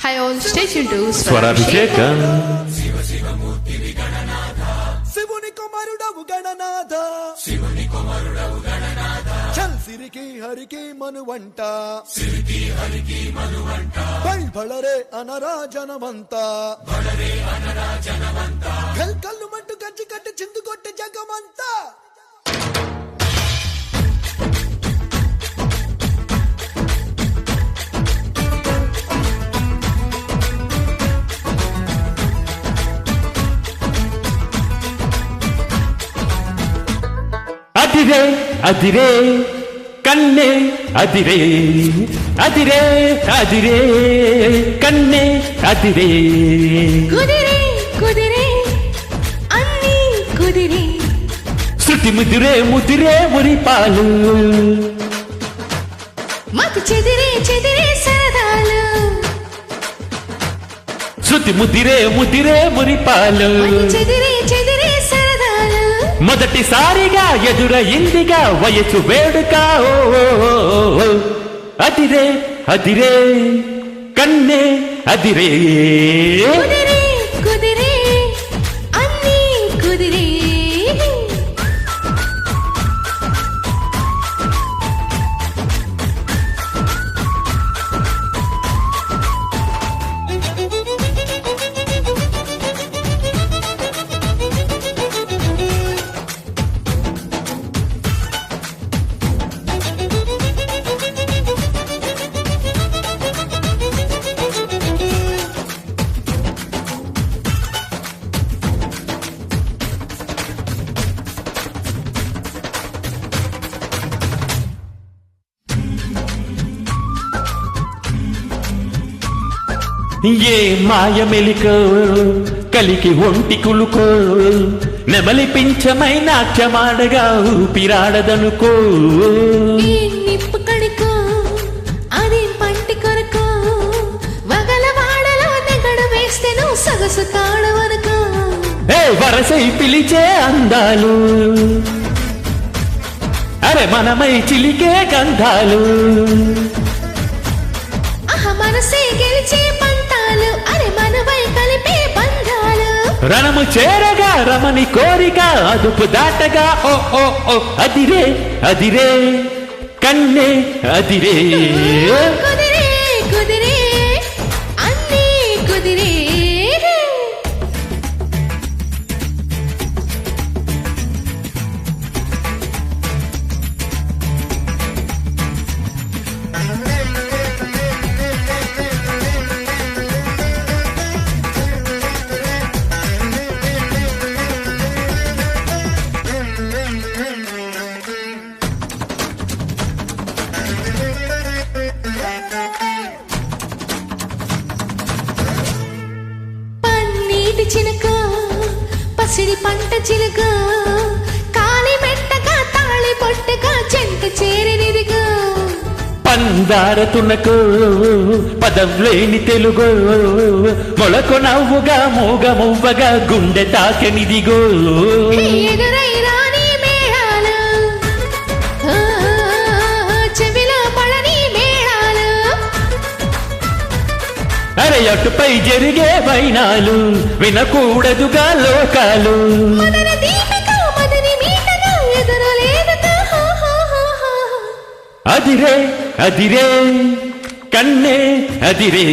Hi all, stay tuned to Swarabhishekam. శివుని కుమారుడవు గణనాథ చల్ సిరికి హరికి మనువంట బళరే అనరా జనమంత కల్ కల్లు మంటు గజ్జి కట్టి చిందు కొట్టి జగమంతా అదిరే అదిరే కన్నే అదిరే అదిరే అదిరే కన్నే అదిరే కుదిరే కుదిరే అన్ని కుదిరే శృతి ముదిరే ముదిరే మురిపాలు మతి చెదిరే చెదిరే సరదాలు శృతి ముదిరే ముదిరే మురిపాలు మతి చెదిరే చెదిరే సరదాలు మొదటిసారిగా ఎదురయిందిగా వయసు వేడుక ఓ అదిరే అదిరే కన్నే అదిరే కుదిరే కుదిరే అన్ని కుదిరే ఏ మాయమెలికో కలికి ఒంటి కులుకో నెమలి పింఛమై నాట్యమాడగా ఊపిరాడదనుకో ఈ నిప్పు కడుకో అది పంటి కొరకో వగల వాడలో నెగడు వేస్తే నువ్వు సొగసు కాడవనుకో ఏ వరసై పిలిచే అందాలు అరే మనమై చిలికే గంధాలు అహ మనసే గెలిచే పంతాలు అరే మనవై కలిపే బంధాలు రణము చేరగా రమని కోరిక అదుపు దాటగా ఓ ఓ ఓ అదిరే అదిరే కన్నే అదిరే కుదిరే కుదిరే అన్ని కుదిరే పన్నీటి చిలుక పసిడి పంట చిలుక కాలి మెట్టగా తాళి పొట్టుగా చెంత చేరినిదిగా పందార తునకు పదం లేని తెలుగు మొలకు నవ్వుగా మూగ మువ్వగా గుండె తాకెనిదిగో ఎదురై రాని మేళాలు చెవిలో పడని మేళాలు అరే అటుపై జరిగే వైనాలు వినకూడదుగా లోకాలు మదన దీపిక మదని మీటగా ఎదురు లేదుగా అదిరే అదిరే కన్నే అదిరే